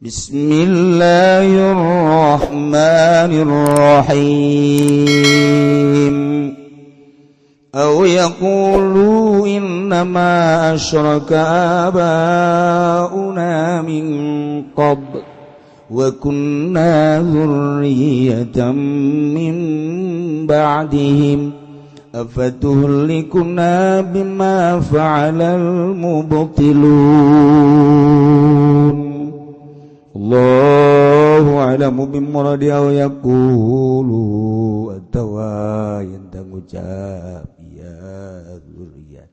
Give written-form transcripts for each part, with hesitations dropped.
Bismillahirrahmanirrahim. Aw yaqulu innama asyraka abauna min qabl wa kunna dzurriyyatan min ba'dihim afatuhlikuna bima fa'alal mubtilun. Allahu a'lamu bimuradi aw yaqulu atawa yang ngucap ya dzurriyyat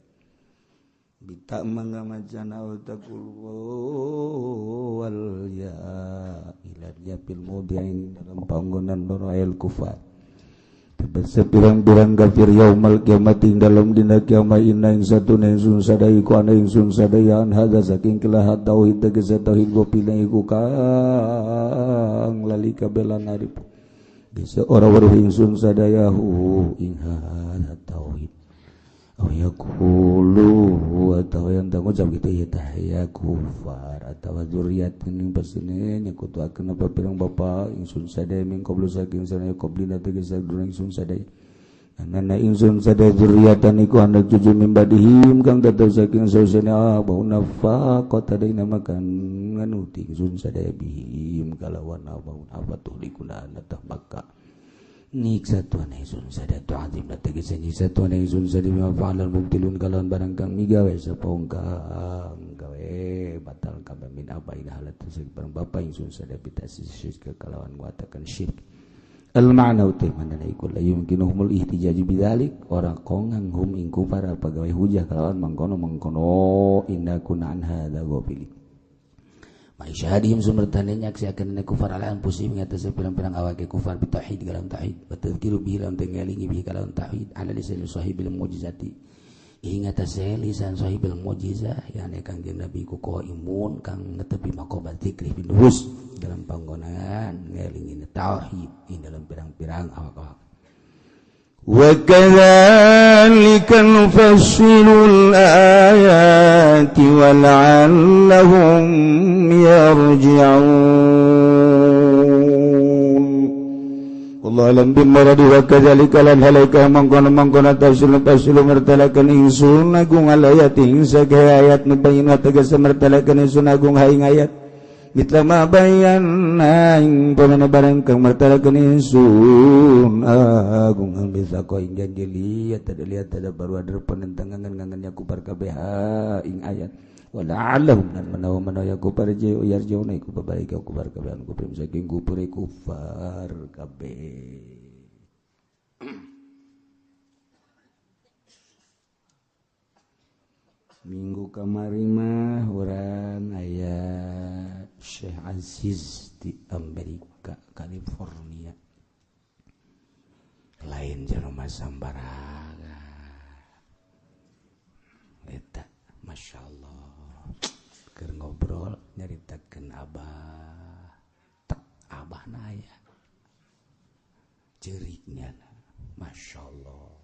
bita mangga macana aw taqulu wal ya ila yapil mudiin dalam panggonan dorail kufar sepirang-pirang kafir yaumal kiamat ing dalam dina kiamat inna ing satuna ingsun sadaya ku ana ingsun sadaya an hadza saking kelahat tauhid tegese tauhid gopina iku kang lali kabelan arif bisa ora weruh ingsun sadaya hu ing hadza tauhid aw yaqulu atawa yang ngucap kitu ya tahya kufar atawa zuriat ning pasine nyakutuakeun apa pirang bapa ingsun sadaya min qablu saking sadaya qablina tegese durang ingsun sadaya anana ingsun sadaya zuriatan iku anak cucu min badihim kang datang saking sausana bauna faqat adaina makan nganuti ingsun sadaya bihim kalawan abaun abatuh likuna natah bakka nyiksa Tuhan Yesus sadaya tu'adzim na tegese nyiksa Tuhan Yesus sadaya mafa'alal mubtilun kalawan barang kang migawe sa paungkang gawe batal kabeh min abaina halat tersebut barang bapa Yesus sadaya bitasi syirik kalawan muatakan syirik al ma'na uti manana iku la yumkinuhumul ihtijaj bidzalik ora kongang hum ing kufar pagawe hujah kalawan mangkono inna kunna an hadza ghafilin Maisyahadihim sumbertane nyaksiakeun kufar ala anfusihim ngatasi pirang-pirang awake kufar bitauhid dalam tauhid wa tadhkiru bihi lam tengelingi bihi kalam tauhid ala lisan sahibil mujizati ingat lisan sahibil mujizah yani kangjeng Nabi ku qaimun kang netepi maqamat dzikri bin nufus dalam panggonan ngelingi tauhid ing dalam pirang-pirang awak-awak وَكَذَلِكَ نُفَصِّلُ الْآيَاتِ وَلَعَلَّهُمْ يَرْجِعُونَ Wallahu a'lam bimuradi wa kadzalika lan halaika mangkono tafsilu mertalakeun ingsun agung alayat ing sagaya ayat nu bayina tegese mertalakeun ingsun agung haing ayat mitra ma bayanna ing pamana barang kang martalakeun ingsun agung bisa ko ing janji lihat ada baru ada penentangan ngangannya kupar kabeh ing ayat wala alahum nan manawa ya kupar je yarjauna iku babaik kupar kabeh an kupar saking kupar kufar kabeh minggu kamari mah urang aya Syekh Aziz di Amerika California lain jelema sambaraga eta masyaallah keur ngobrol nyaritakeun abah tak abahna aya ceuriknya masyaallah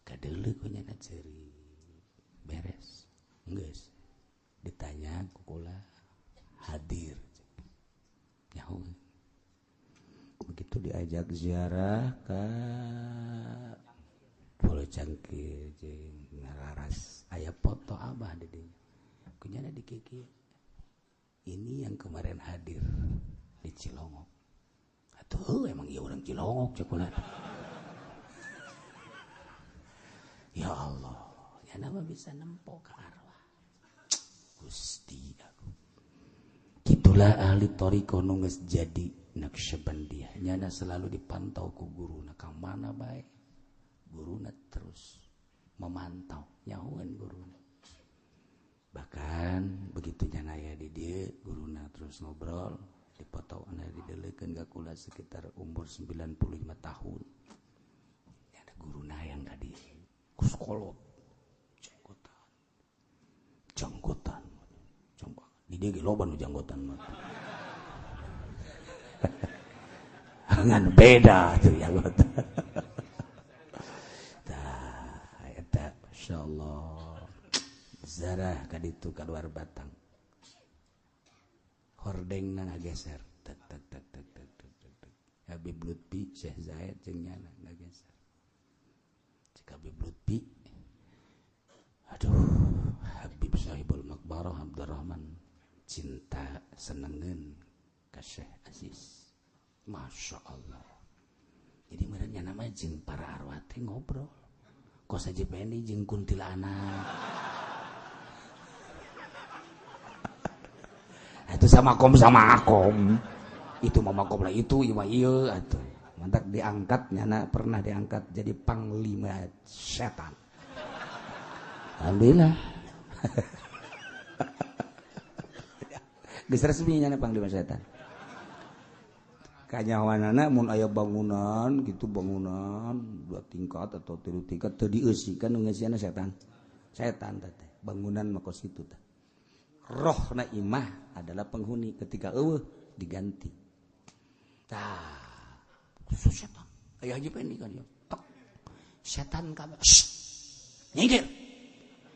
kadeuleu ku nyana ceurik beres geus ditanya kukula hadir nyaho begitu diajak ziarah ka Pulau Cangkir jeung ngararas aya foto abah di dieu kunyana dikiki ini yang kemarin hadir di Cilongok atuh emang ieu urang Cilongok cek ulah ya Allah ya nama bisa nempo ka arwah Gusti aku gitulah ahli thariqah nu geus jadi Naqsyabandiyah nyana selalu dipantau ku guruna ka mana bae guruna terus memantau nyahoan guruna bahkan begitu nyana aya di dieu guruna terus ngobrol dipotona dideleukeun ka kula sekitar umur 95 tahun nyana guruna yang tadi ku sekolot janggotan coba di dia ge loba nu janggotan mah ngan beda tuh janggotan tah eta masyaallah zarah ka ditu ka luar batang hordengna ngageser tek tek tek tek tek tek tek Habib Lutfi Syekh Zaid jeung nyana ngageser cek Habib Lutfi aduh Habib Sahibul Makbarah Abdurrahman cinta senengeun ka Syekh Aziz Masya Allah jadi merenya nama jeung para arwah teh ngobrol kos saja pendi jeung kuntilanak itu sama akom itu mama kom lah itu iya atuh mantak diangkat nyana pernah diangkat jadi panglima setan alhamdulillah geus resmi nyana panglima setan kanyawanana mun aya bangunan gitu bangunan 2 tingkat atau 3 tingkat teu dieusi kan nu ngeusiana setan teh bangunan mah kos kitu teh rohna imah adalah penghuni ketika eueuh diganti tah khusus setan aya haji pendi kan ya tek setan ka nyingkir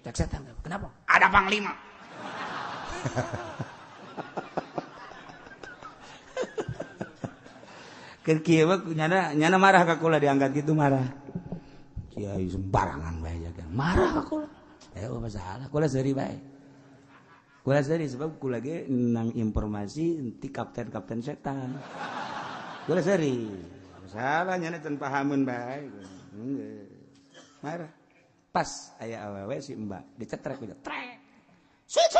cek setan kenapa ada panglima keur kieu mah nyana marah ka kula diangkat gitu marah kiai sembarangan bae kan marah ka kula masalah kula seuri bae kula seri sebab kula ge nang informasi ti kapten setan. Kula seri. Salah nyana can pahameun bae. Marah. Pas aya awewe si Mbak dicetrek udah trek. Sweet.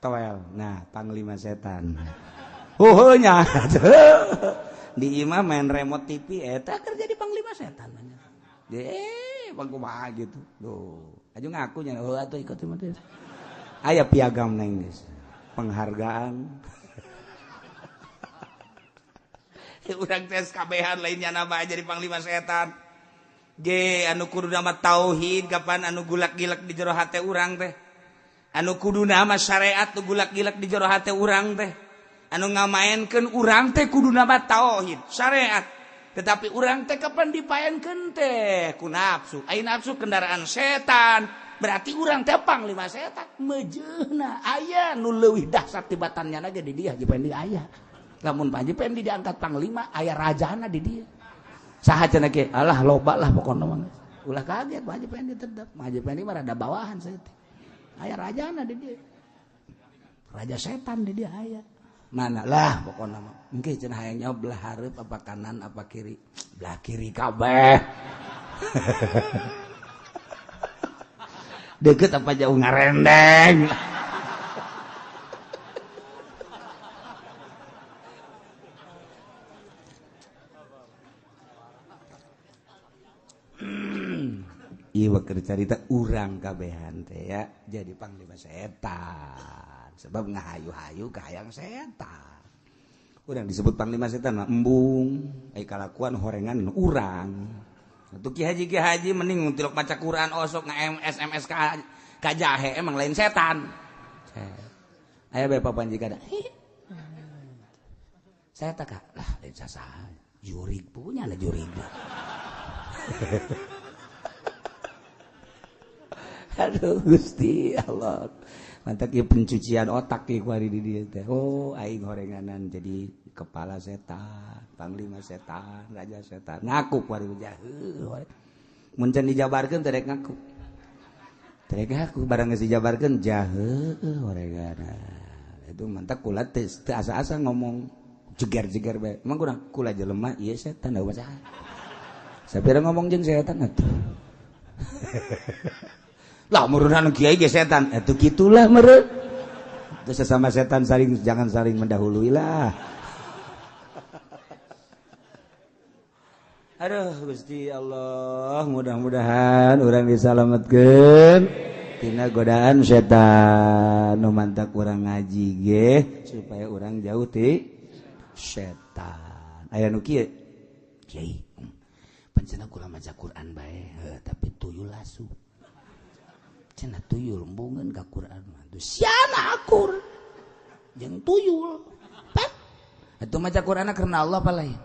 Towel. Nah, panglima setan. Nya. Di imah main remote TV eta kerja di panglima setan. Bangkumaha gitu. Duh, aju ngaku nya atuh ikut imah teh. Aya piagam neng geus penghargaan urang tes kabehan lainnya nama jadi panglima setan ge anu kudu nama tauhid kapan anu gulak-gilak di jero hate urang teh anu kudu nama syariat tu gulak-gilak di jero hate urang teh anu ngamaenkeun urang teh kudu nama tauhid syariat tetapi urang teh kapan dipaenkeun teh ku nafsu ai nafsu kendaraan setan berarti urang teh panglima setan mejeuna aya nu leuwih dahsyat tibatannya ge di dieu Haji Pendi aya lamun Haji Pendi diangkat panglima aya rajana di dieu saha cenah ge alah loba lah pokona mah ulah kaget Haji Pendi tetep Haji Pendi mah rada bawahan saya teh aya rajana di dieu raja setan di dieu aya mana lah pokona mah engke cenah hayang nyaho belah hareup apa kanan apa kiri belah kiri kabeh deket apa jauh ngarendeng iya keur carita urang kabehan teh ya jadi panglima setan sebab ngahayu-hayu ka hayang setan urang disebut panglima setan mah embung ai kalakuan horengan urang Untuk Ki Haji mending tilok baca Quran osok nge-SMS ka jahe emang lain setan. Aya bae papan jika ada. Saya tak lah lain sasa. Jurig punya lah jurig. Aduh Gusti Allah. Mantap ya pencucian otak ya kuari di dia teh. Oh aing horenganan jadi kepala setan, panglima setan, raja setan. Ngaku kuari jaheuh. Mun can dijabarkeun teh rek ngaku. Teh ngaku barang geus dijabarkeun jaheuh horenganan. Itu mantap kula teh asa-asa ngomong jeger-jeger bae. Emang kurang kula jelema ieu setan da baca. Sapira ngomong jeung setan atuh. Lah murunan kiai ge setan itu gitulah meureun itu sesama setan saling jangan saling mendahului lah. Aduh Gusti Allah mudah-mudahan urang disalametkeun tina godaan setan nu mantak urang ngaji ge supaya urang jauh ti setan aya nu kieu kiai pancena kula maca Quran bae tapi tuyul lasu cenah tuyul embungeun ka Quran tuh siana akur jeung tuyul pet atuh maca Qur'ana karena Allah apa lain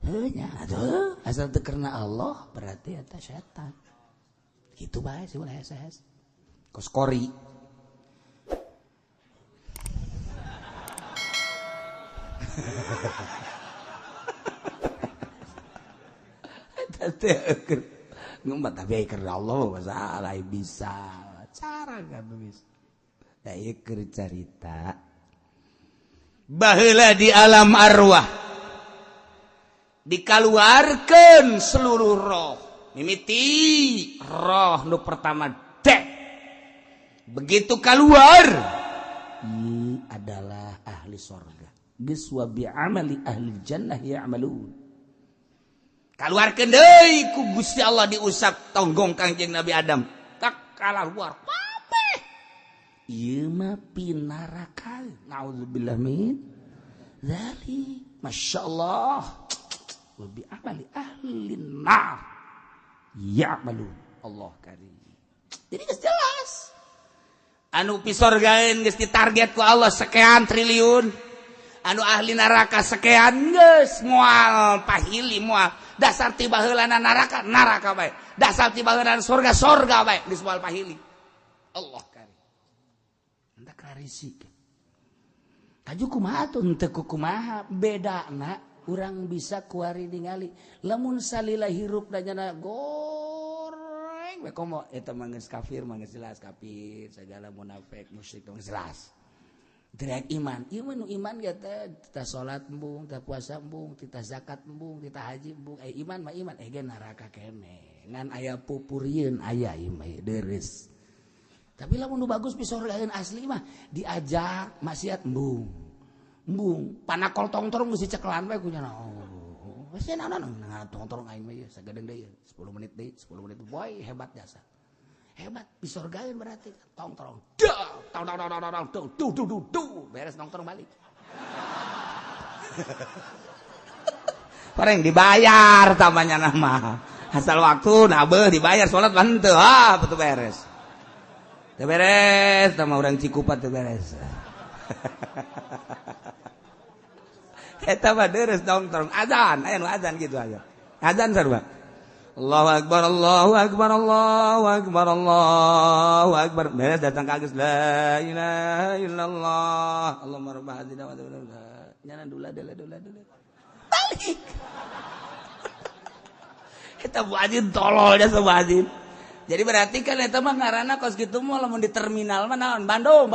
heuh nya atuh asal teu karena Allah berarti eta setan kitu bae sih ulah hese kos kori Ngumpat tapi keur Allah masalah bisa cara kan bisa. Da ieu keur carita baheula di alam arwah dikaluarkeun seluruh roh. Mimiti roh nu pertama dek. Begitu keluar ini adalah ahli sorga. Geus wa bi amali ahli jannah ya'malun. Kaluarkeun deui ku Gusti Allah diusap tonggong Kangjeng Nabi Adam. Tak kaluar. Papeh. Ieu mah pinaraka. Nauzubillah min dzalik. Masyaallah. Wa bi amali ahli nar ya'malun. Allah karim. Jadi geus jelas. Anu pisorgaeun geus ditarget ku Allah sekian triliun. Anu ahli neraka sekian geus moal pahili moal. Dasar tiba heulana neraka bae. Dasar tiba heulana surga bae geus moal pahili. Allah karim. Enta karisi. Kaju kumaha tuh teu kumaha bedana urang bisa kuari ningali lamun salila hirup danyana goreng we komo eta mah geus kafir mah geus jelas kafir segala munafik musyrik geus jelas. Teriak iman, iman nu iman ge teh kita salat embung, kita puasa embung, kita zakat embung, kita haji embung. Iman mah iman, ge neraka kene. Ngan aya pupurieun aya ieu mah deres. Tapi lamun nu bagus pisorgaeun asli mah diajak maksiat embung. Embung, panakol tongtorong geus diceklan we ku nya. Oh, geus naon tongtorong aing mah ieu sagadeng deui 10 menit deui, 10 menit boy hebat jasa. Hebat pisorgaeun berarti tongtorong. Tong beres nongkrong balik. Orang dibayar tamanya nama. Asal waktu nabeh dibayar salat mah teu betul beres. Teu beres sama urang Cikupat teu beres. Eta mah deres nongkrong azan, aya nu azan gitu aja. Azan sarua. Allahu akbar Allahu akbar Allahu akbar Allahu akbar. Beres datang ka geus la ilaha illallah. Allahumma rabb hadhihi da'wati nyana dula. Balik. Eta buazin tolol dah buazin. Jadi berarti kan eta mah ngaranna kos kitu mah lamun di terminal mah naon? Bandung.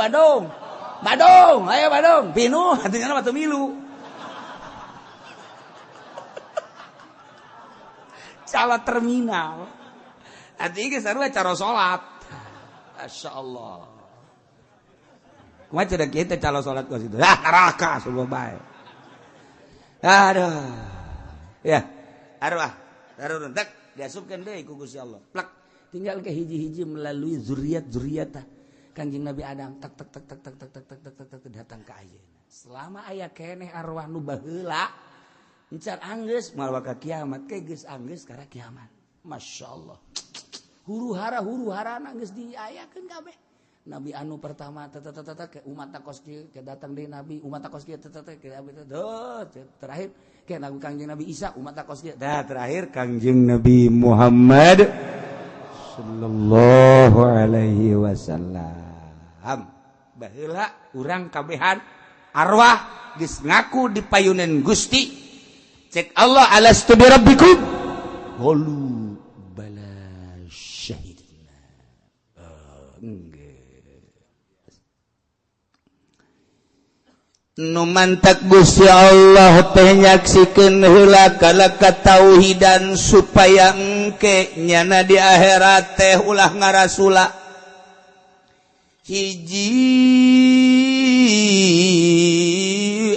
Ayo Bandung. Pinu hatinya mah teu milu. Cala terminal. Artinya sarua cara salat. Masyaallah. Kumaha cedak kieu teh cara salat kos itu. Neraka subuh bae. Aduh. Ya, arwah. Darurun tak diasupkeun deui ku Gusti Allah. Plak. Tinggal ke hiji-hiji melalui zuriat-zuriata Kanjeng Nabi Adam tak datang ka ayeuna. Selama aya keneh arwah nu baheula encan anggeus malwa ka kiamat ke geus anggeus karena kiamat. Masyaallah. Huru-hara geus diayakeun kabeh. Nabi anu pertama ke umat takos kieu ke datang deui nabi umat takos kieu ke terakhir ke nabi Kangjeng Nabi Isa umat takos kieu terakhir Kangjeng Nabi Muhammad sallallahu alaihi wasallam. Baheula urang kabehan arwah geus ngaku dipayuneun Gusti. Cek Allah alastu bi rabbikum qalu bala syahidna. Nu mantak Gusti Allah teh nyaksikeun heula kana katauhidan supaya engke nyana di akhirat teh ulah ngarasula hiji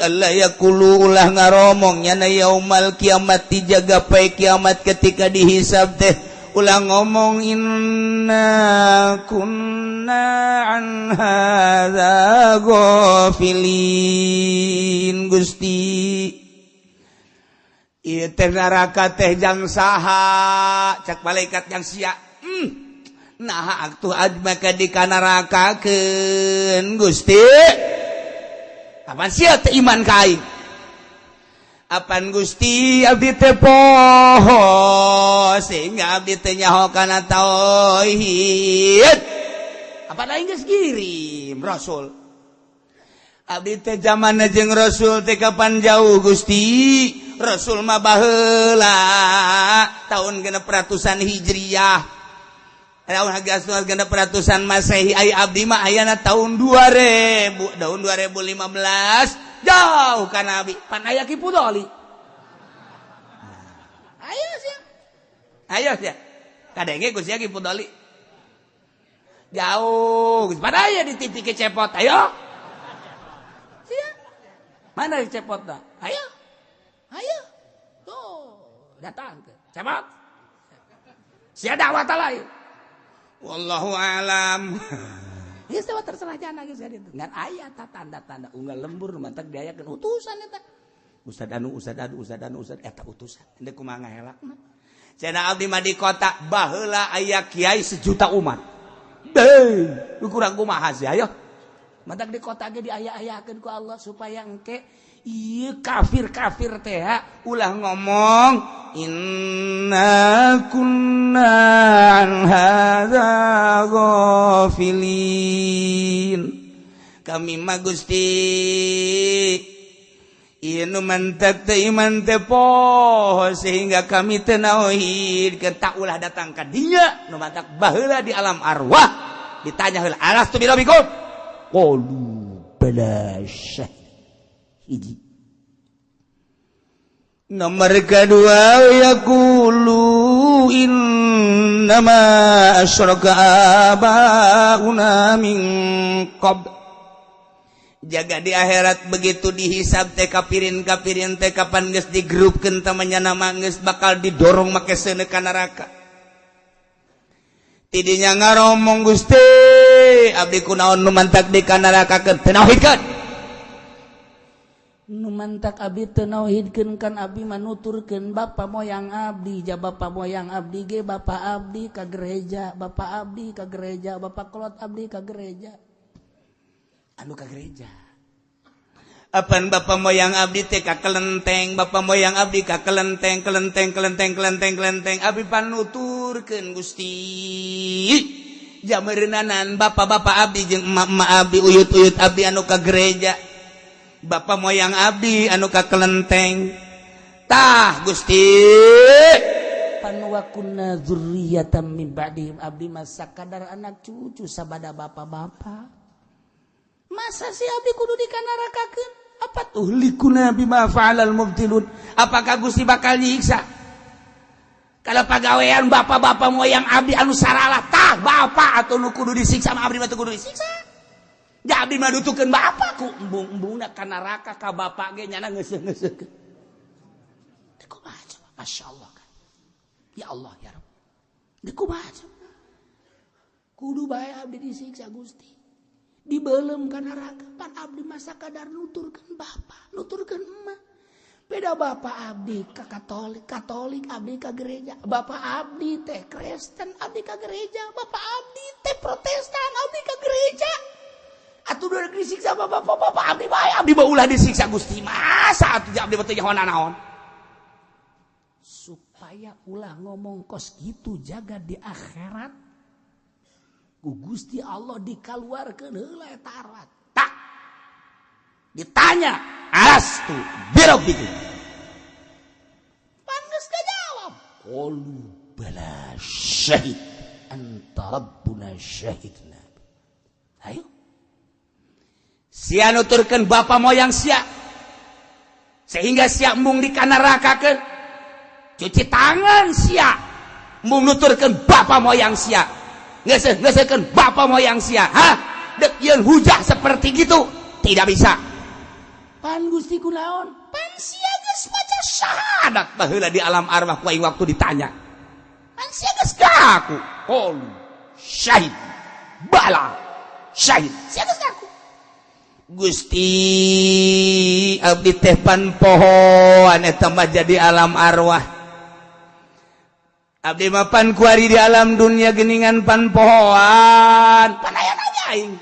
Allah yaqulu ulah ngaromong nyana yaumal kiamat dijaga pae kiamat ketika dihisab teh ulah ngomong inna kunna an hadza ghafilin Gusti ieu teh neraka teh jang saha cak malaikat jang sia nah atuh maka dikanarakakeun Gusti. Apaan sia teh iman ka aing? Apaan Gusti abdi teh poho sehingga abdi teh nyaho kana tauhid. Apaan aing geus kirim Rasul. abdi teh zamanna jeung Rasul teh kapan jauh Gusti Rasul mah baheula tahun genep ratusan Hijriyah tahun genep ratusan Masehi ai abdi mah ayana tahun 2000 tahun 2015 jauh ka Nabi pan aya Ki Pudoli ayo sih kadenge Gusti Ki Pudoli jauh pan aya di TV kecepot ayo mana cepot dah? Ayo, tuh datang ke cepot. Siapa dakwah lain? Wallahu alam. Ya sewa terserah jana geus itu. Ngan aya tanda-tanda unggal lembur mantak diayakeun utusan eta. Ustad eta utusan. Teu kumaha ngahelakna. Cenah abdi mah di kota baheula aya kiai sejuta umat. Deuh, kurang kumaha sih ayo. Mantak di kota ge diaya-ayakeun ku Allah supaya engke ieu kafir-kafir teh ulah ngomong inna kunna an hadza ghafilin kami mah Gusti ieu nu mantak teh iman teh poho sehingga kami teu nauhid tak ulah datang ka dinya nu mantak baheula di alam arwah ditanya heula alastu bi rabbikum qalu bala hiji nomor kedua yaqulu innama asyraka abauna min qabl jaga di akhirat begitu dihisab teh kapirin teh kapan geus digrupkeun teh nama geus bakal didorong make seuneu ka neraka tidinya ngaromong Gusti abdi kunaon nu mantak di ka neraka teu nauhidkeun nu mantak abdi teu nauhidkeun kan abdi manuturkeun bapa moyang abdi ja bapa moyang abdi ge bapa abdi ka gereja bapa abdi ka gereja bapa kolot abdi ka gereja anu ka gereja apan bapa moyang abdi teh ka kelenteng bapa moyang abdi ka kelenteng abdi panuturkeun Gusti jameureunanan bapa-bapa abdi jeung emak-emak abdi uyut-uyut abdi anu ka gereja bapa moyang abdi anu ka kelenteng tah Gusti pan wa kunna dzurriyyatan min ba'dihim abdi masa kadar anak cucu sabada bapa-bapa masa si abdi kudu dikanarakakeun apa tuh likuna bima fa'alal mubtilun apakah Gusti bakal nyiksa kalau pagawean bapak-bapak moyang abdi anu saralah tah bapak atau nu kudu disiksa mah abdi mah teu kudu disiksa ja abdi mah dutukeun bapak ku embung-embungna ka neraka ka bapak ge nyana ngeuseuh-ngeuseuhkeun teu kumaha coba masyaallah kan ya Allah ya Rabb teu kumaha coba kudu bae abdi disiksa Gusti dibeulem ka neraka pan abdi mah sakadar nuturkeun bapak nuturkeun emak beda bapak abdi ka Katolik abdi ka gereja bapak abdi teh Kristen abdi ka gereja bapak abdi teh Protestan abdi ka gereja atuh udah disiksa bapak abdi bae abdi mah ulah disiksa Gusti masa atuh abdi teh jangan naon supaya ulah ngomong kos gitu jaga di akhirat ku Gusti Allah dikaluarkeun heula eta arwah tak ditanya alastu birabbikum pan geus kajawab qalu bala syahid anta rabbuna syahidna ayo sia nuturkeun bapa moyang sia sehingga sia embung dikanarakakeun cuci tangan sia embung nuturkeun bapa moyang sia ngeuseukeun bapa moyang sia dek yeun hujah seperti gitu tidak bisa pan Gusti kunaon pan sia geus maca syahadat baheula di alam arwah ku aing waktu ditanya pan sia geus ngaku qul syahid bala syahid sia geus ngaku Gusti abdi teh pan pohoan eta mah jadi alam arwah abdi mah pan kuari di alam dunia geningan pan pohoan pan aya nanya aing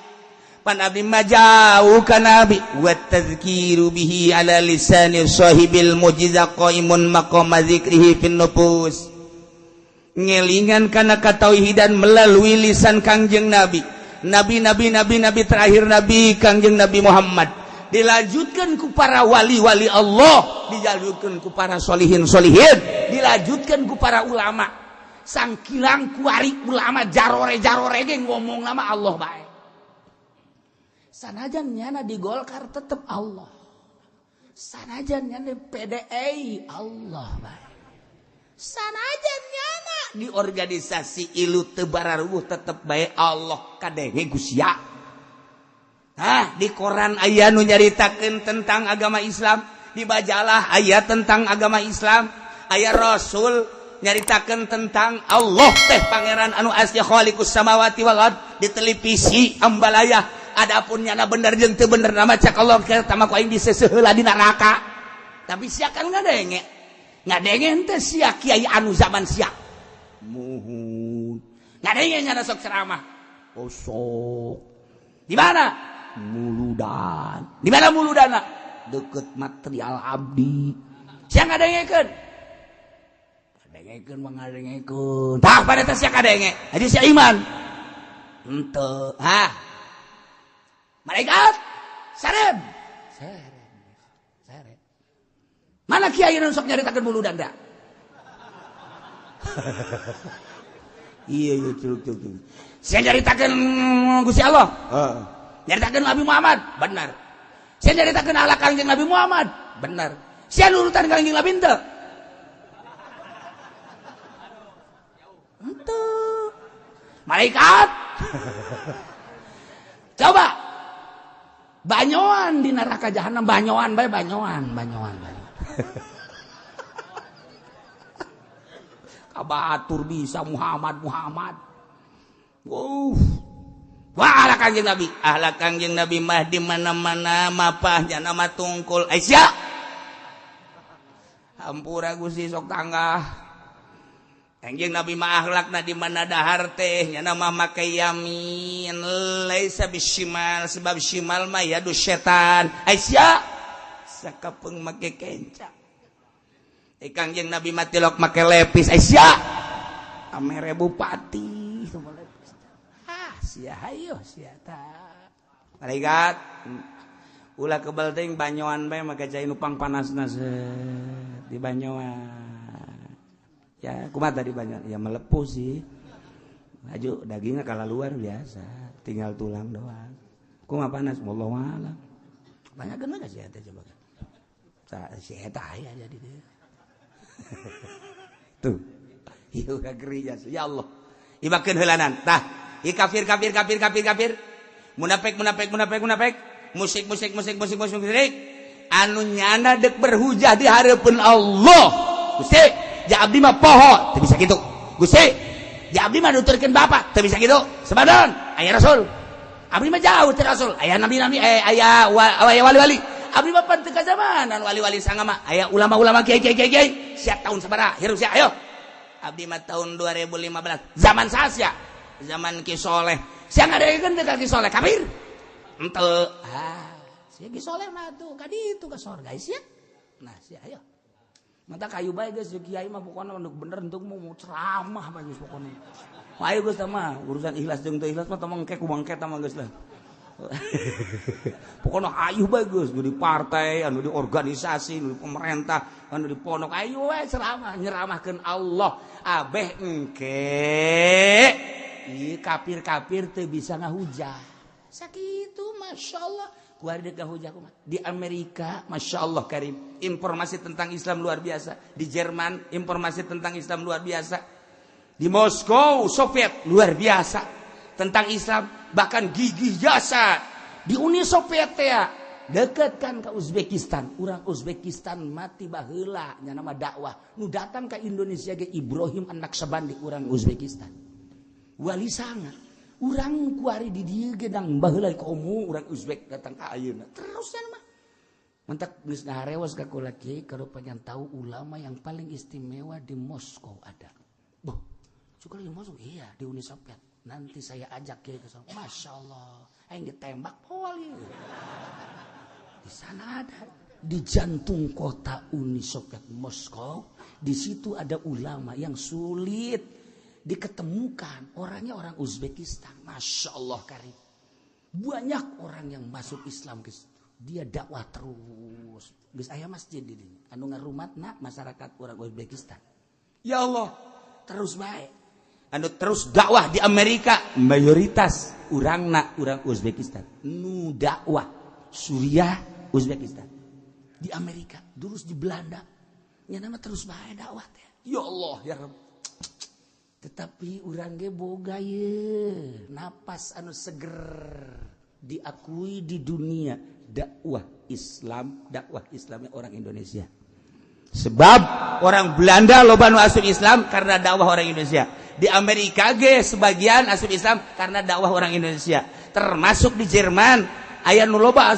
pan abdi mah jauh ka nabi wa tadzkiru bihi ala lisani sahibil mu'jizah qaimun maqama dzikrihi fin nufus ngelingan kana katauhidan melalui lisan Kangjeng Nabi nabi terakhir Nabi Kangjeng Nabi Muhammad dilanjutkan ku para wali-wali Allah, dilanjutkan ku para solihin-solihin, dilanjutkan ku para ulama. Sangkilang kuari ulama jarore-jarore ge ngomong nama Allah bae. Sanajan nyana di Golkar tetep Allah. Sanajan nyana PDI Allah bae. Sanajan nyana di organisasi ilu teu bararuh tetep bae Allah kadenge Gusia. Di koran aya nu nyaritakeun tentang agama Islam, di majalah aya tentang agama Islam, aya Rasul nyaritakeun tentang Allah teh pangeran anu asli khaliqus samawati wal ard, di televisi ambalaya. Adapun nyana bener jeung teu bener nama cak Allah eta mah ku aing diseuseheula di neraka. Tapi sia kan ngadenge. Ngadenge teh sia kiai anu zaman sia. Muhun. Ngadenge nyana sok ceramah. Sok. Di mana? Muludan. Di mana muludana? Deket material abdi. Sia ngadengekeun. Ngadengekeun mah ngadengekeun. Tah pada teh sia kadenge. Jadi sia iman. Henteu. Malaikat sarem. Mana kiai nu sok nyaritakeun muludan da? Iya cuk. Saya nyaritakeun Gusti Allah. Nyaritakeun Nabi Muhammad, benar. Saya nyaritakeun akhlak Kangjeng Nabi Muhammad, benar. Saya nurutan Kangjeng Nabi henteu. Henteu. Malaikat. Coba banyoan di neraka jahanam, banyoan. Kabatur bisa Muhammad. Wah, akhlak Kangjeng Nabi mah di mana-mana mapahnya nama tungkul Aisyah. Hampura Gusti sok tangga. Kangjeng Nabi mah akhlakna di mana dahar teh nya nama make yamin laisa bisyimal, sebab syimal mah yadu setan. Aisyah sakapeung make kenca. Kangjeng Nabi mah tilok make lepis. Aisyah amere bupati sama lepis. Sia hayo sia ta. Malaikat ulah kebal teh banyoan bae make cai nu pangpanasna di banyoan. Ya, kumaha tadi banyak. Ya melepuh sih. Maju dagingnya kalah luar biasa. Tinggal tulang doang. Kumaha panas? Wallahu a'lam. Banyak kan enggak sih eta coba. Si eta aya jadi dia. Tuh. Ieu geri ya Allah. Ibakeun heulanan. Tah, ieu kafir. Munafik. Musik. Anu nyana dek berhujah di hareupeun Allah. Gusti ya abdi mah poho, teu bisa kitu. Gusti, ya abdi mah nuturkeun bapak, teu bisa kitu. Sebadan aya Rasul. Abdi mah jauh teh Rasul. Aya nabi-nabi, aya wali-wali. Abdi mah pan teu ka zamanan wali-wali sanga mah. Aya ulama-ulama kiai. Siap tahun sabaraha? Hirup sia, ayo. Abdi mah tahun 2015. Zaman saha sia? Zaman Ki Soleh. Sia ngadegeun teh ka Ki Soleh kafir. Henteu. Sia Ki Soleh mah tuh ka ditu ka sorga sia. Nah, sia ayo. Mata kayu bae geus kiai mah pokona anu bener untuk mau ceramah bae geus pokona. Ayo geus tah mah urusan ikhlas jeung teu ikhlas mah tah mangke ku mangke tah mah geus lah. Pokona ayo bae geus di partai, anu di organisasi, anu di pemerintah, anu di pondok ayo wae ceramah nyeramahkeun Allah. Abeh engke ieu kafir-kafir teu bisa ngahujah. Sakitu masyaallah. Di Amerika, Masya Allah Karim, informasi tentang Islam luar biasa. Di Jerman, informasi tentang Islam luar biasa. Di Moskow, Soviet, luar biasa tentang Islam. Bahkan gigih jasa di Uni Soviet ya, dekat kan ke Uzbekistan. Orang Uzbekistan mati baheula nya nama dakwah. Nu datang ke Indonesia ge Ibrahim anak Sabandi orang Uzbekistan. Wali sangat. Urang kuari di dieu ge dang baheula komo urang Uzbek datang ka ayeuna. Terus mah. Mantak geus ngaharewas ka kula kiai keur pengen tahu ulama yang paling istimewa di Moskow ada. Boh, cukup di Moskow iya di Uni Soviet. Nanti saya ajak kiai ke sana. Masyaallah, aing ditembak poli. Di sana ada di jantung kota Uni Soviet Moskow. Di situ ada ulama yang sulit diketemukan, orangnya orang Uzbekistan. Masya Allah Karim. Banyak orang yang masuk Islam ke situ. dia dakwah terus geus aya masjid di dinya anu ngarumatna masyarakat urang Uzbekistan ya Allah terus bae anu terus dakwah di Amerika mayoritas urangna urang Uzbekistan nu dakwah Suriah Uzbekistan di Amerika terus di Belanda nya nama terus bae dakwah teh ya Allah ya Rabb tetapi urang ge boga ye napas anu seger diakui di dunia dakwah Islamnya orang Indonesia sebab orang Belanda loba nu asup Islam karena dakwah orang Indonesia di Amerika ge sebagian asup Islam karena dakwah orang Indonesia termasuk di Jerman aya nu loba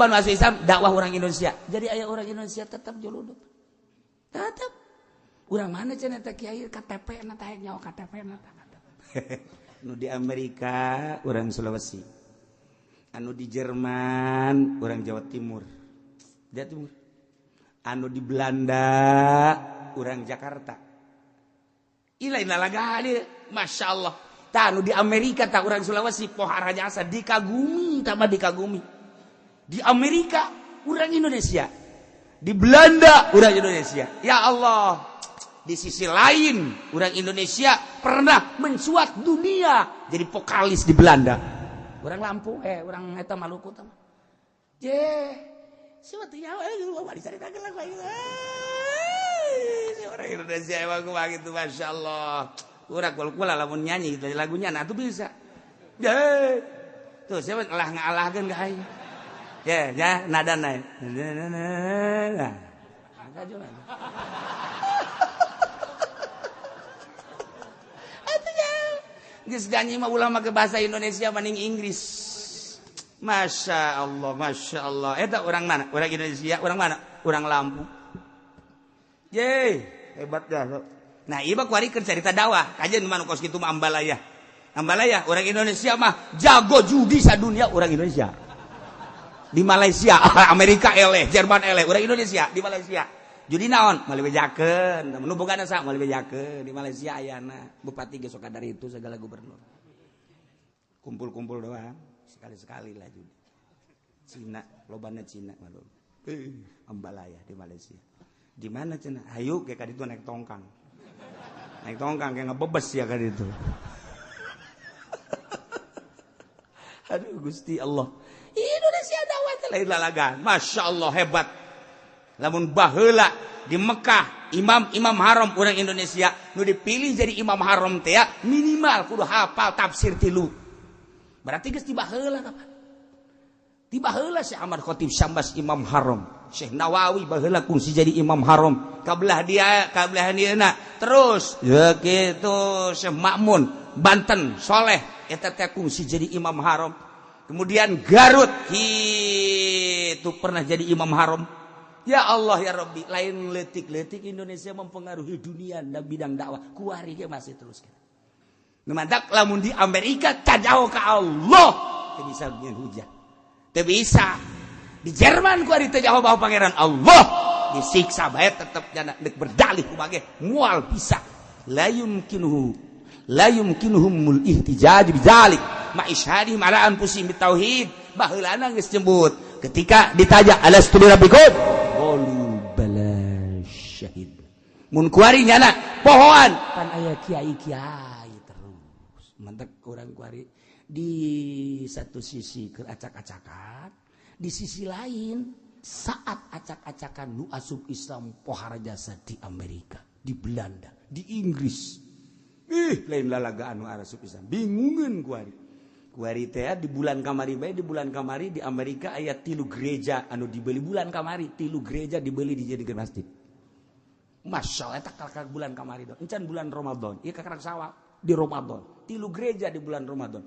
nu asup Islam dakwah orang Indonesia jadi aya orang Indonesia tetap jolodok tetap urang mana cenah teh kiai KTP na teh nyawa KTP na nu di Amerika urang Sulawesi anu di Jerman urang Jawa Timur anu di Belanda urang Jakarta ila laga dia Masya Allah tah anu di Amerika tah urang Sulawesi pohara jasa dikagumi tambah dikagumi di Amerika urang Indonesia di Belanda urang Indonesia ya Allah di sisi lain urang Indonesia pernah mencuat dunia jadi vokalis di Belanda urang Lampung urang eta Maluku tah je siapa teh nyawa dicaritakeun lagu ieu orang Indonesia emang kumaha gitu Masya Allah urang kula lamun nyanyi gitu lagunya nah tuh bisa ye tuh siapa ngalah-ngalahkeun ka aing ya nadana nah kajuan geus nyanyi mah ulah make bahasa Indonesia maning Inggris. Masya Allah. Eta orang mana? Orang Indonesia. Orang mana? Orang Lampung. Yeay, hebat dah. Nah, ieu mah kuarikeun carita dakwah. Kajian mah nu kos kitu mah Ambalaya. Ambalaya orang Indonesia mah jago judi sadunia orang Indonesia. Di Malaysia, Amerika eleh, Jerman eleh, orang Indonesia di Malaysia. Judi naon? Mali bejakeun. Nu bogana sa mali bejakeun di Malaysia ayana. Bupati ge sok dari itu segala gubernur. Kumpul-kumpul doang. Sekali-sekali lah judi. Cina, lobana Cina malu. Ambalaya di Malaysia. Di mana cenah? Hayu ge ka ditu naik tongkang. Naik tongkang kayak ngebebes ya ka ditu. Aduh Gusti Allah. Indonesia dakwah lain lalagan. Masya Allah hebat. Lamun baheula di Mekah imam haram orang Indonesia nu dipilih jadi imam haram teh minimal kudu hafal tafsir 3 berarti geus di baheula kapan di baheula Syekh Ahmad Khatib Syambas imam haram Syekh Nawawi baheula kungsi jadi imam haram kabelah dieuna terus ya kitu Syekh Ma'mun Banten Soleh eta teh kungsi jadi imam haram kemudian Garut itu pernah jadi imam haram. Ya Allah ya Rabbi, lain letik-letik Indonesia mempengaruhi dunia dalam bidang dakwah. Kuari ge masih terus. Ngemantak lamun di Amerika tajauh ke Allah, teu bisa bieu hujah. Teu bisa. Di Jerman kuari teu jauh bawa pangeran Allah, disiksa bae tetep jana deuk berdalih kumaha moal bisa. La yumkinuhumul ihtijaj bidzalik ma isyhadihim ala anfusihim bitauhid. Baheulana geus nyebut ketika ditanya alastu birabbikum qalu bala syahid mun kuari nyana pohoan pan aya kiai terus mantep urang kuari di satu sisi keur acak-acakan di sisi lain saat acak-acakan nu asup Islam pohara jasa di Amerika di Belanda di Inggris lain lalagaan nu asup Islam bingungeun kuari teh di bulan kamari di Amerika aya 3 gereja anu dibeli bulan kamari 3 gereja dibeli dijadikeun masjid. Masya Allah eta kakak bulan kamari do. Encan bulan Ramadan. Ieu kakak sawah di Ramadan. 3 gereja di bulan Ramadan.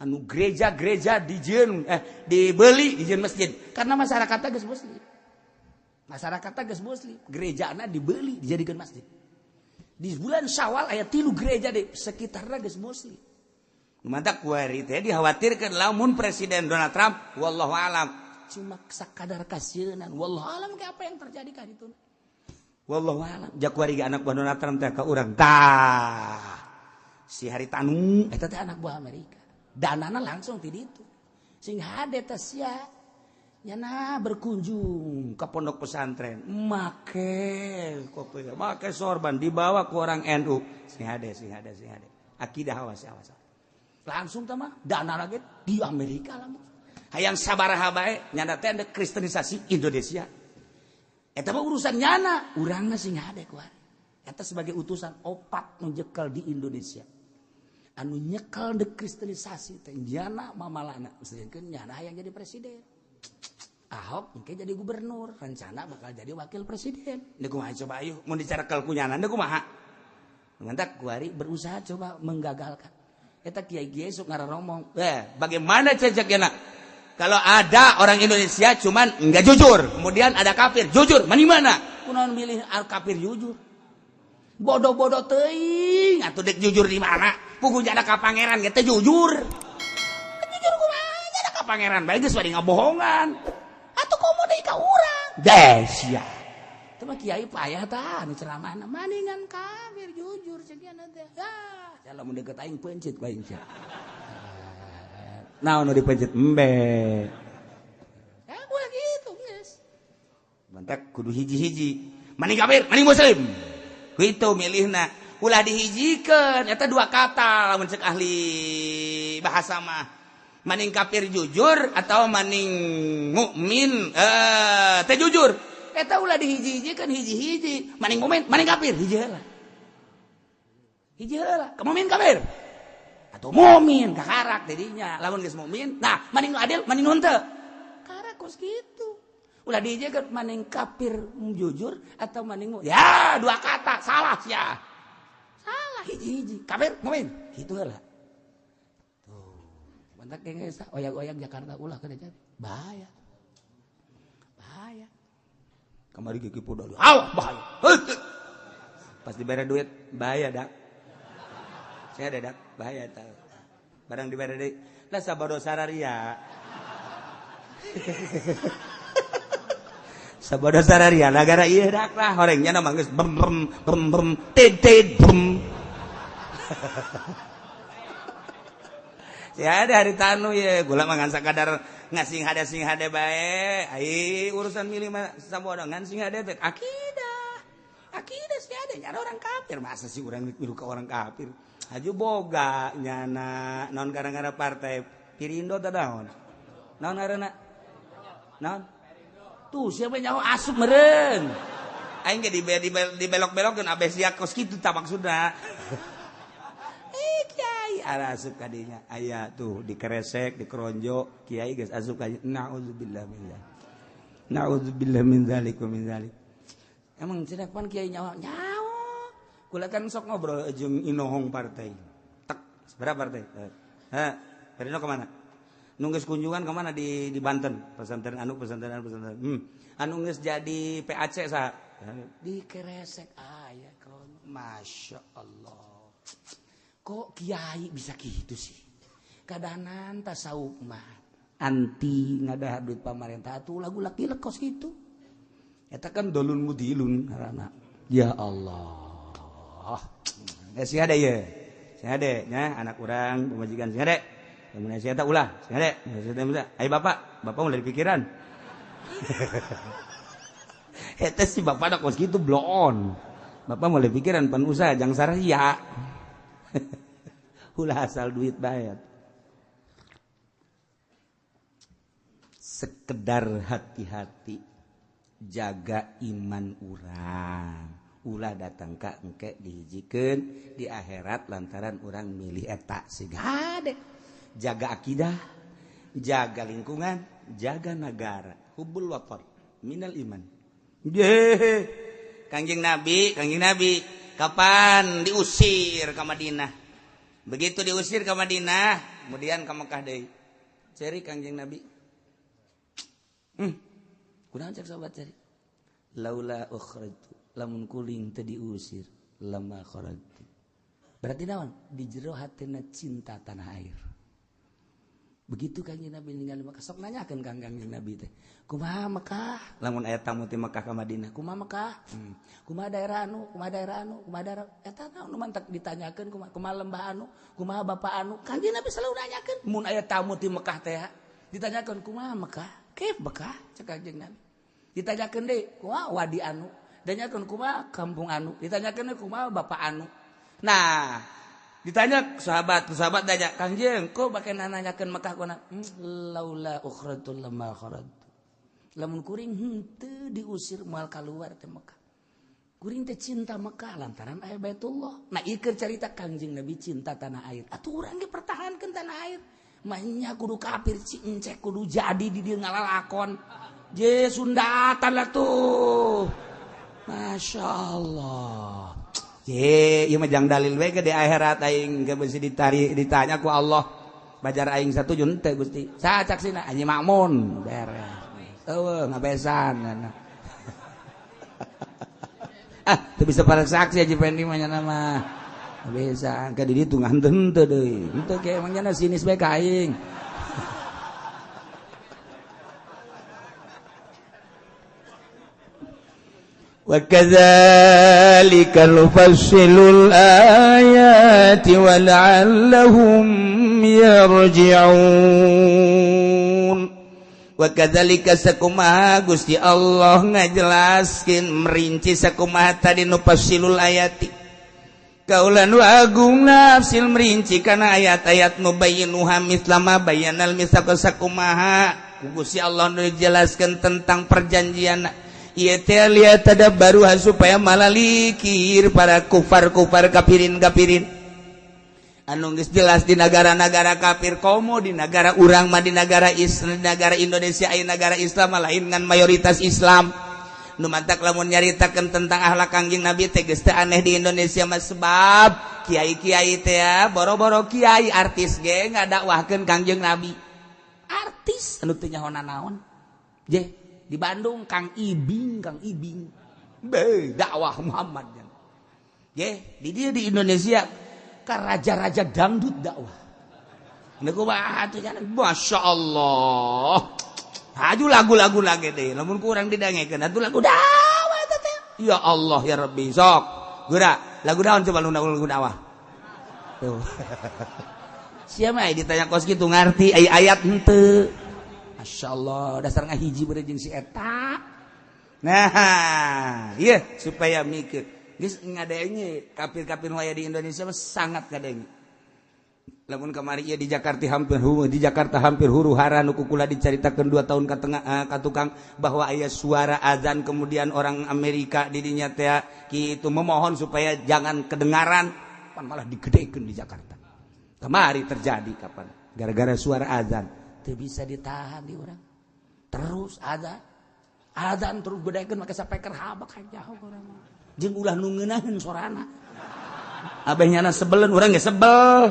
Anu gereja dijieun dibeli dijieun masjid karena masyarakatna geus muslim. Masyarakatna geus muslim, gerejana dibeli dijadikeun masjid. Di bulan Syawal aya 3 gereja di sekitarna geus muslim. Mantap kuari teh dikhawatirkeun lamun Presiden Donald Trump wallahu alam cuma sakadar kasieunan wallahu alam ke apa yang terjadi ka ditu wallahu alam jak kuari anak buah Donald Trump teh ka urang tah si Haritanu eta teh anak buah Amerika danana langsung ti ditu sing hade teh sia Nyana berkunjung ke pondok pesantren, make sorban dibawa ke orang NU, sing hade. Akidah awas. Langsung tama dana lagi di Amerika lah. Hayang sabaraha bae nyana teh ada kristenisasi Indonesia. Eta mah urusan nyana, urangna sing hade ku. Eta sebagai utusan opat nu jekel di Indonesia. Anu nyekel de kristenisasi teh nyana mamalana, seukeun nyana hayang jadi presiden. Ahok engke jadi gubernur, rencana bakal jadi wakil presiden. Ini kumaha coba ayo, mau dicarakel kunyana, ini kumaha. Ngantak kuari berusaha coba menggagalkan. Eta kiai-kiai sok ngararomong. Bagaimana cejaknya? Kalau ada orang Indonesia cuman enggak jujur, kemudian ada kafir jujur, mana? Kunaon milih al kafir jujur? Bodoh-bodoh teuing, atuh dek jujur di mana? Pugunya ada ka pangeran ge teh jujur. Jujur kumaha? Ada ka pangeran bae geus bari ngabohongan. Atuh komo deui ka urang. Desya. Teu mah kiai payah tah anu ceramahna maningan kafir jujur cegiana teh. Ya, lamun deukeut aing pencit ku aing sia. Naon nu dipencit embe. Ya kudu gitu, geus. Mantak kudu hiji-hiji. Maning kafir, maning muslim. Kitu milihna. Ulah dihijikeun eta dua kata lamun ceuk ahli bahasa mah. Maning kafir jujur atau maning mukmin teh jujur. Eta ulah dihiji-hijikeun hiji-hiji. Maning mukmin, maning kafir hiji heula. Hiji heula, ka mukmin kafir. Atau mukmin kakarak didinya. Lamun geus mukmin, nah maning nu adil, maning nu henteu. Karak kos kitu. Ulah dihijikeun maning kafir jujur atau maning ya dua kata salah sia. Salah hiji-hiji. Kafir mukmin, kitu heula. Mantak geus oyag-oyag Jakarta ulah kada jadi. Bahaya. Kamari ge kipu da. Bahaya. Pas dibere duit bahaya dak. Saya ada dak bahaya tah. Barang dibere deui lah sabodo sararia. Sabodo sararia nagara ieu dak lah horengnya na mah geus bem ted bem. Ya ada hari tanu ya, gula mangan sakadar ngasing hade bae. Ai urusan milih mah sabodo ngasing hade teh akidah sih ada nyana orang kafir. Masa sih urang milu ka orang kafir? Aju boga nyana naon gara-gara partai Pirindo teh naon? Naon ngaranna? Naon? Tuh siapa nyaho asup meureun. Aing ge dibelok-belokkeun abeh sia kos kitu tah maksudna. Kiai ada asup kadinya aya tuh dikeresek dikeronjo kiai geus asup ka naudzubillah min dzalik wa min dzalik. Emang cenah pan kiai nyawa kula kan sok ngobrol jeung inohong partai tek seberapa partai Perino ke mana nu geus kunjungan ke mana di Banten pesantren anu anu geus jadi PAC saha dikeresek aya masya Allah. Kok kiai bisa gitu sih? Kadahanan tasawuf mah anti ngadaha duit pamarentah atuh lagu laki lekos gitu. Eta kan dolun mudilun karana. Ya Allah. Si hade ye. Si hade nya anak urang pemajikan si hade. Mun si eta ulah, si hade. Ai bapak mulai pikiran. Eta si bapak kos gitu bloon. Bapak mulai pikiran pan usaha jang saraya. Ulah asal duit bayar. Sekedar hati-hati jaga iman urang. Ulah datang ka engke dihijikeun di akhirat lantaran urang milih eta siga hade. Jaga akidah, jaga lingkungan, jaga negara. Hubbul watan minal iman. Kangjeng Nabi kapan diusir ke Madinah? Begitu diusir ke Madinah, kemudian ke Mekah deui. Ceri Kangjeng Nabi. Kunaon cek sahabat ceri? Laula ukhrajtu, lamun kuling teu diusir, lama kharajtu. Berarti naon? Di jero hatena cinta tanah air. Begitu Kangjeng Nabi ningali Mekah, sok nanyakeun ka Kangjeng Nabi teh. Kumaha Mekah? Lamun aya tamu ti Mekah ka Madinah, kumaha Mekah? Kumaha daerah anu? Eta naon mantak ditanyakeun kumaha lembah anu? Kumaha bapak anu? Kangjeng Nabi selalu nanyakeun mun aya tamu ti Mekah teh ditanyakeun kumaha Mekah? Keuf bekah cek Kangjeng Nabi. Ditanyakeun deui, kumaha wadi anu? Ditanyakeun kumaha kampung anu? Ditanyakeun kumaha bapak anu? Nah, ditanya sahabat tanya, Kangjeng, kok bake nanyakeun Mekah kuna? Laula ukhratul lama kharad. Lamun kuring henteu diusir moal kaluar teh Mekah. Kuring teh cinta Mekah lantaran aya Baitullah. Nah, ieu keur carita Kangjeng Nabi cinta tanah air. Atuh urang ge pertahankeun tanah air. Mahnya kudu kafir cincek kudu jadi di dieu ngalalakon. Je Sundatan lah tuh. Masya Allah. Ieu mah jang dalil we ge di akhirat aing ge bisi ditanya ku Allah. Bajar aing satuju henteu Gusti. Saha caksina Haji Makmun beres. Eueuh ngabesan. Teu bisa para saksi Haji Pendi mah nya mah. Bisa ka di ditu nganten teu deui. Henteu ge emang nya sinis bae ka aing. وَكَذَلِكَ نُفَصِّلُ الْآيَاتِ وَلَعَلَّهُمْ يَرْجِعُونَ وَكَذَلِكَ sakumaha Gusti Allah ngajelaskeun merinci sakumaha tadi nufasilul ayati kaulan wa agung nafsil merinci kana ayat-ayat nubayyinuha mislama bayanal misaq sakumaha Gusti Allah nu dijelaskeun tentang perjanjian. Ieu teh liat tadabbaru supaya malalikir para kufar-kufar kafirin anu geus jelas di negara-negara kafir komo di negara urang mah di negara Indonesia aya negara Islam lain ngan mayoritas Islam nu mantak lamun nyaritakeun tentang akhlak Kangjeng Nabi teh geus teu aneh di Indonesia mah sebab kiai-kiai teh boro-boro kiai artis ge ngadakwahkeun Kangjeng Nabi artis anu teu nyaho naon je di Bandung Kang Ibing dakwah Muhammad ye di dia di Indonesia ka raja-raja dangdut dakwah niku mah atuh cenah Masya Allah haju lagu-lagu lagi deh lamun kurang didangekeun atuh lagu dakwah eta teh ya Allah ya Rabbi sok geura lagu naon coba lu lagu dakwah tuh sia mah ditanya kos kitu ngarti aya ayat henteu Masya Allah, dasar ngahiji bener jeung si eta. Nah, iya supaya mikir. Geus ngadenge kafir-kafir waya di Indonesia mah sangat ngadenge. Lamun kamari ieu di Jakarta hampir huru-hara nu kukula dicaritakeun 2 tahun ka tengah ka tukang bahwa aya suara azan kemudian orang Amerika di dinya teh kitu memohon supaya jangan kedengaran pan malah digedekeun di Jakarta. Kamari terjadi kapan? Gara-gara suara azan. Teu bisa ditahan di urang terus azan terus bedaikeun make sapeker habak jauh urang jeung ulah nu ngeunaheun sorana abeh nyana sebeleun urang ge sebel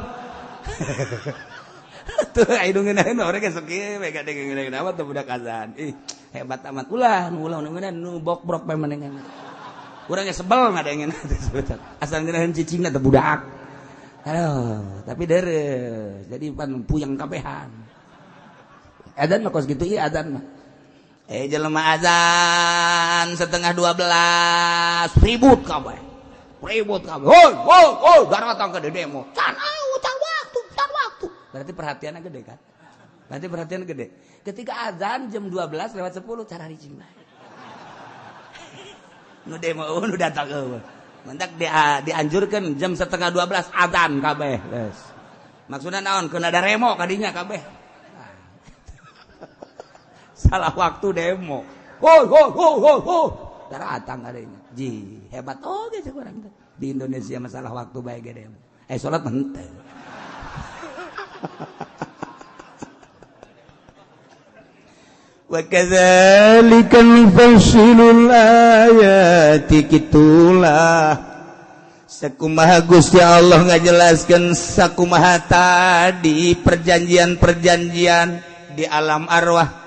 tuh aya nu ngeunaheun urang ge sok ieu we gade ngeunaheun apa teh budak azan hebat amat ulah nu ngeunaheun nu bok-brok bae menengan urang ge sebel ngadengeun asal ngeunaheun cicingna teh budak aduh tapi deres jadi pan puyeng kabehan adzan mah kos gitu ieu adzan mah jelema azan setengah 12 ribut kabeh hoi datang ke demo can waktu berarti perhatiannya gede kan ketika azan jam 12 lewat 10 cara ricing bae nu demo nu datang eueuh mentak dianjurkeun jam setengah 12 azan kabeh geus maksudna naon keun ada remo kadinya kabeh salah waktu demo. Datang adanya. Ji, hebat oge cek urang teh. Di Indonesia masalah waktu bae ge demo. Salat henteu. Wa kadzalika nufassilul ayati kitulah. Sakumaha Gusti Allah ngajelaskeun sakumaha tadi perjanjian-perjanjian di alam arwah.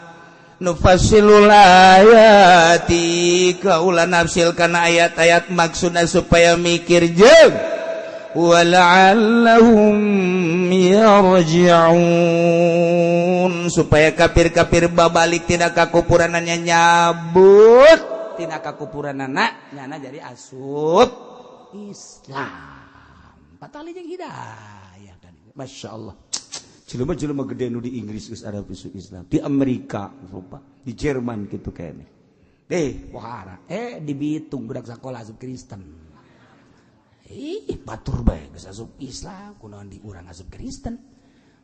Nufasilul ayati kaula nafsil kana ayat-ayat maksudna supaya mikir jeung wala'allahum yarji'un supaya kafir-kafir babalik tina kakupuranana nyabut tina kakupuranana nyana jadi asup Islam patali jeung hidayah tadi masyaallah jelema-jelema gede nu di Inggris geus ada isu Islam, di Amerika rupa, di Jerman gitu kayaknya. Pohara di Bitung budak sekolah asup Kristen. Batur bae geus asup Islam, kunaon di urang asup Kristen.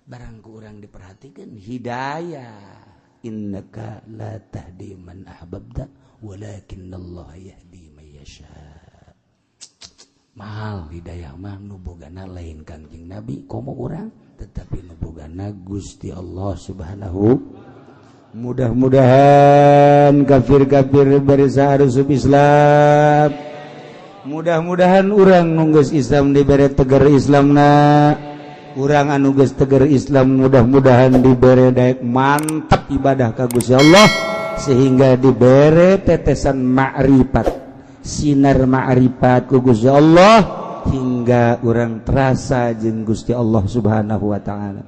Barang ku urang diperhatikeun hidayah. Innaka la tahdi man ahbabta walakinnallaha yahdi may yasha. Mahal hidayah mah nu bogana lain Kangjeng Nabi komo urang, tetapi nu bogana Gusti Allah Subhanahu. Mudah-mudahan kafir-kafir berusaha asup Islam. Mudah-mudahan urang nu geus Islam dibere tegar Islamna. Urang anu geus tegar Islam mudah-mudahan dibere daek mantap ibadah ka Gusti Allah sehingga dibere tetesan ma'rifat, sinar ma'rifat ku Gusti Allah hingga urang terasa jeung Gusti Allah Subhanahu wa taala.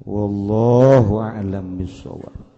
Wallahu a'lam bishawab.